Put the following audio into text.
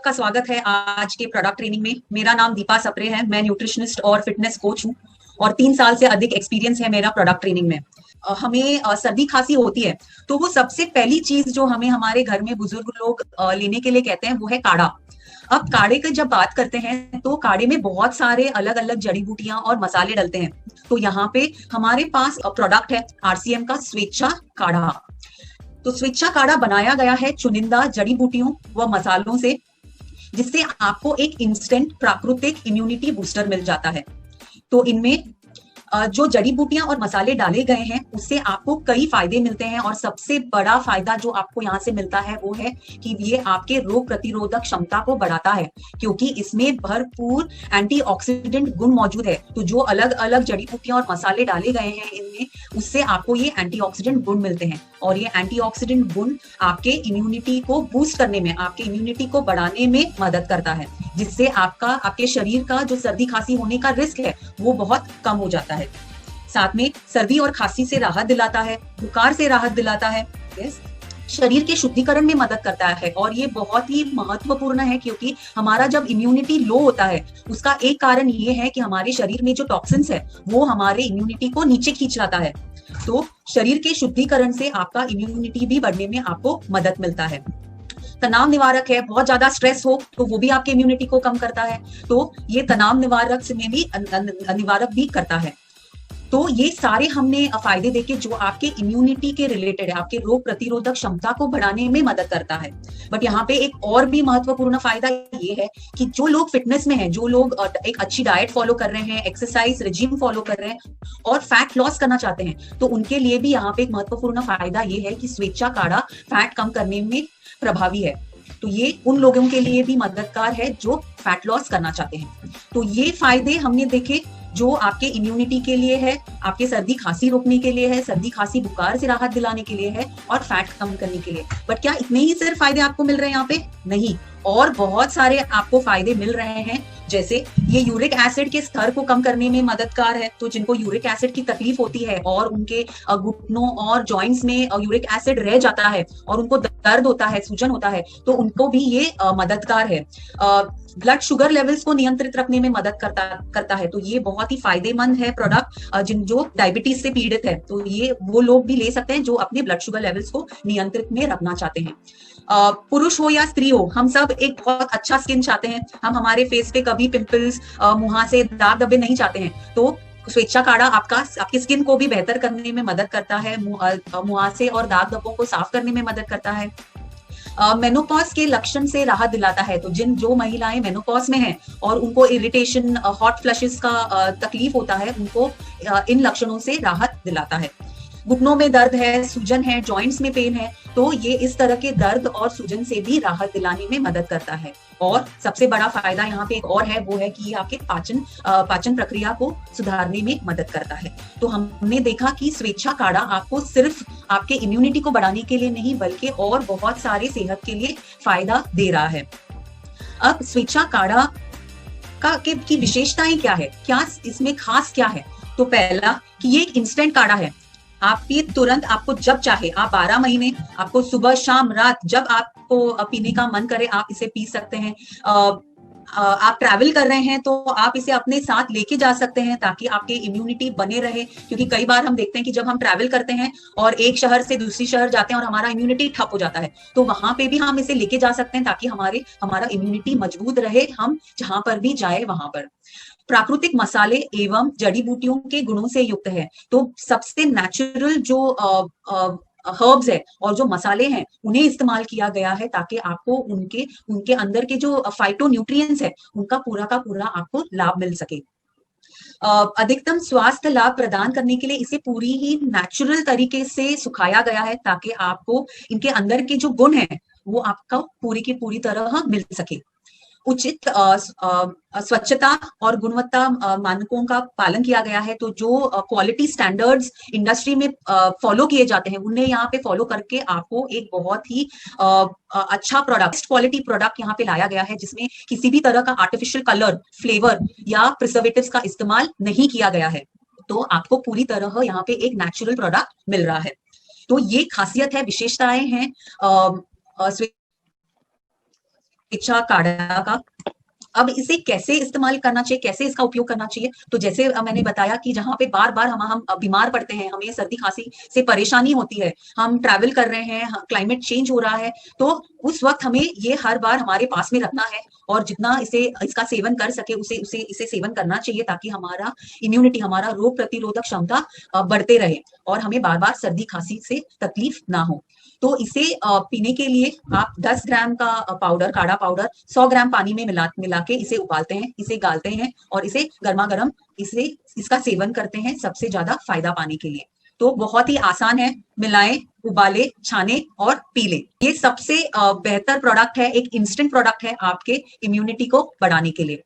सबका स्वागत है आज के प्रोडक्ट ट्रेनिंग में। मेरा नाम दीपा सप्रे है। मैं न्यूट्रिशनिस्ट और फिटनेस कोच हूँ और 3 साल से अधिक एक्सपीरियंस है मेरा प्रोडक्ट ट्रेनिंग में। हमें सर्दी खांसी होती है तो वो सबसे पहली चीज जो हमें हमारे घर में बुजुर्ग लोग लेने के लिए कहते हैं वो है काढ़ा। अब काढ़े की जब बात करते हैं तो काढ़े में बहुत सारे अलग अलग जड़ी बूटियां और मसाले डलते हैं। तो यहाँ पे हमारे पास प्रोडक्ट है आरसीएम का स्वेच्छा काढ़ा। तो स्वेच्छा काढ़ा बनाया गया है चुनिंदा जड़ी बूटियों व मसालों से, जिससे आपको एक इंस्टेंट प्राकृतिक इम्यूनिटी बूस्टर मिल जाता है। तो इनमें जो जड़ी बूटियां और मसाले डाले गए हैं उससे आपको कई फायदे मिलते हैं और सबसे बड़ा फायदा जो आपको यहाँ से मिलता है वो है कि ये आपके रोग प्रतिरोधक क्षमता को बढ़ाता है, क्योंकि इसमें भरपूर एंटीऑक्सीडेंट गुण मौजूद है। तो जो अलग अलग जड़ी बूटियां और मसाले डाले गए हैं इनमें, उससे आपको ये एंटीऑक्सीडेंट गुण मिलते हैं और ये एंटीऑक्सीडेंट गुण आपके इम्यूनिटी को बूस्ट करने में, आपके इम्यूनिटी को बढ़ाने में मदद करता है, जिससे आपके शरीर का जो सर्दी खांसी होने का रिस्क है वो बहुत कम हो जाता है। साथ में सर्दी और खांसी से राहत दिलाता है, बुखार से राहत दिलाता है, शरीर के शुद्धिकरण में मदद करता है। और ये बहुत ही महत्वपूर्ण है क्योंकि हमारा जब इम्यूनिटी लो होता है उसका एक कारण ये है कि हमारे शरीर में जो टॉक्सिन्स है वो हमारे इम्यूनिटी को नीचे खींच लाता है। तो शरीर के शुद्धिकरण से आपका इम्यूनिटी भी बढ़ने में आपको मदद मिलता है। तनाव निवारक है, बहुत ज्यादा स्ट्रेस हो तो वो भी आपके इम्यूनिटी को कम करता है, तो ये तनाव निवारक में भी निवारक भी करता है। तो ये सारे हमने फायदे देखे जो आपके इम्यूनिटी के रिलेटेड है, आपके रोग प्रतिरोधक क्षमता को बढ़ाने में मदद करता है। बट यहाँ पे एक और भी महत्वपूर्ण फायदा ये है कि जो लोग फिटनेस में हैं, जो लोग एक अच्छी डाइट फॉलो कर रहे हैं, एक्सरसाइज रिजीम फॉलो कर रहे हैं और फैट लॉस करना चाहते हैं, तो उनके लिए भी यहाँ पे एक महत्वपूर्ण फायदा ये है कि स्वेच्छा काढ़ा फैट कम करने में प्रभावी है। तो ये उन लोगों के लिए भी मददगार है जो फैट लॉस करना चाहते हैं। तो ये फायदे हमने देखे जो आपके इम्यूनिटी के लिए है, आपके सर्दी खांसी रोकने के लिए है, सर्दी खांसी बुखार से राहत दिलाने के लिए है और फैट कम करने के लिए। बट क्या इतने ही सिर्फ फायदे आपको मिल रहे हैं यहाँ पे? नहीं, और बहुत सारे आपको फायदे मिल रहे हैं। जैसे ये यूरिक एसिड के स्तर को कम करने में मददगार है। तो जिनको यूरिक एसिड की तकलीफ होती है और उनके घुटनों और जॉइंट्स में यूरिक एसिड रह जाता है और उनको दर्द होता है, सूजन होता है, तो उनको भी ये मददगार है। ब्लड शुगर लेवल्स को नियंत्रित रखने में मदद करता है। तो ये बहुत ही फायदेमंद है प्रोडक्ट जिन जो डायबिटीज से पीड़ित है, तो ये वो लोग भी ले सकते हैं जो अपने ब्लड शुगर लेवल्स को नियंत्रित में रखना चाहते हैं। पुरुष हो या स्त्री हो, हम सब एक बहुत अच्छा स्किन चाहते हैं। हम हमारे फेस पे कभी पिंपल्स, मुहासे, दाग धब्बे नहीं चाहते हैं। तो स्वेच्छा काढ़ा आपकी स्किन को भी बेहतर करने में मदद करता है, मुहासे और दाग धब्बों को साफ करने में मदद करता है, मेनोपॉज के लक्षण से राहत दिलाता है। तो जो महिलाएं मेनोपॉज में हैं और उनको इरिटेशन, हॉट फ्लशेस का तकलीफ होता है, उनको इन लक्षणों से राहत दिलाता है। घुटनों में दर्द है, सूजन है, जॉइंट्स में पेन है, तो ये इस तरह के दर्द और सूजन से भी राहत दिलाने में मदद करता है। और सबसे बड़ा फायदा यहाँ पे एक और है, वो है कि ये आपके पाचन प्रक्रिया को सुधारने में मदद करता है। तो हमने देखा कि स्वेच्छा काढ़ा आपको सिर्फ आपके इम्यूनिटी को बढ़ाने के लिए नहीं बल्कि और बहुत सारे सेहत के लिए फायदा दे रहा है। अब स्वेच्छा काढ़ा की विशेषताएं क्या है, क्या इसमें खास क्या है? तो पहला कि ये एक इंस्टेंट काढ़ा है। आप ये तुरंत, आपको जब चाहे, आप 12 महीने, आपको सुबह शाम रात जब आपको पीने का मन करे आप इसे पी सकते हैं। आप ट्रैवल कर रहे हैं तो आप इसे अपने साथ लेके जा सकते हैं ताकि आपके इम्यूनिटी बने रहे, क्योंकि कई बार हम देखते हैं कि जब हम ट्रैवल करते हैं और एक शहर से दूसरी शहर जाते हैं और हमारा इम्यूनिटी ठप हो जाता है, तो वहां पे भी हम इसे लेके जा सकते हैं ताकि हमारा इम्यूनिटी मजबूत रहे, हम जहां पर भी जाए वहां पर। प्राकृतिक मसाले एवं जड़ी बूटियों के गुणों से युक्त है। तो सबसे नेचुरल जो हर्ब्स है और जो मसाले हैं उन्हें इस्तेमाल किया गया है ताकि आपको उनके अंदर के जो फाइटो न्यूट्रिएंट्स है उनका पूरा का पूरा आपको लाभ मिल सके। अधिकतम स्वास्थ्य लाभ प्रदान करने के लिए इसे पूरी ही नेचुरल तरीके से सुखाया गया है ताकि आपको इनके अंदर के जो गुण है वो आपका पूरी की पूरी तरह मिल सके। उचित स्वच्छता और गुणवत्ता मानकों का पालन किया गया है। तो जो क्वालिटी स्टैंडर्ड्स इंडस्ट्री में फॉलो किए जाते हैं उन्हें यहाँ पे फॉलो करके आपको एक बहुत ही अच्छा प्रोडक्ट, क्वालिटी प्रोडक्ट यहाँ पे लाया गया है जिसमें किसी भी तरह का आर्टिफिशियल कलर, फ्लेवर या प्रिजर्वेटिव्स का इस्तेमाल नहीं किया गया है। तो आपको पूरी तरह यहाँ पे एक नेचुरल प्रोडक्ट मिल रहा है। तो ये खासियत है, विशेषताएं हैं इच्छा काढ़ा का। अब इसे कैसे इस्तेमाल करना चाहिए, कैसे इसका उपयोग करना चाहिए, तो जैसे मैंने बताया कि जहाँ पे बार बार हम बीमार पड़ते हैं, हमें सर्दी खांसी से परेशानी होती है, हम ट्रैवल कर रहे हैं, क्लाइमेट चेंज हो रहा है, तो उस वक्त हमें ये हर बार हमारे पास में रखना है और जितना इसका सेवन कर सके उसे उसे इसे सेवन करना चाहिए, ताकि हमारा इम्यूनिटी, हमारा रोग प्रतिरोधक क्षमता बढ़ते रहे और हमें बार बार सर्दी खांसी से तकलीफ ना हो। तो इसे पीने के लिए आप 10 ग्राम का पाउडर, काढ़ा पाउडर 100 ग्राम पानी में मिला के इसे उबालते हैं, इसे गालते हैं और इसे गर्मा गर्म इसका सेवन करते हैं सबसे ज्यादा फायदा पाने के लिए। तो बहुत ही आसान है, मिलाएं, उबाले, छाने और पी ले। ये सबसे बेहतर प्रोडक्ट है, एक इंस्टेंट प्रोडक्ट है आपके इम्यूनिटी को बढ़ाने के लिए।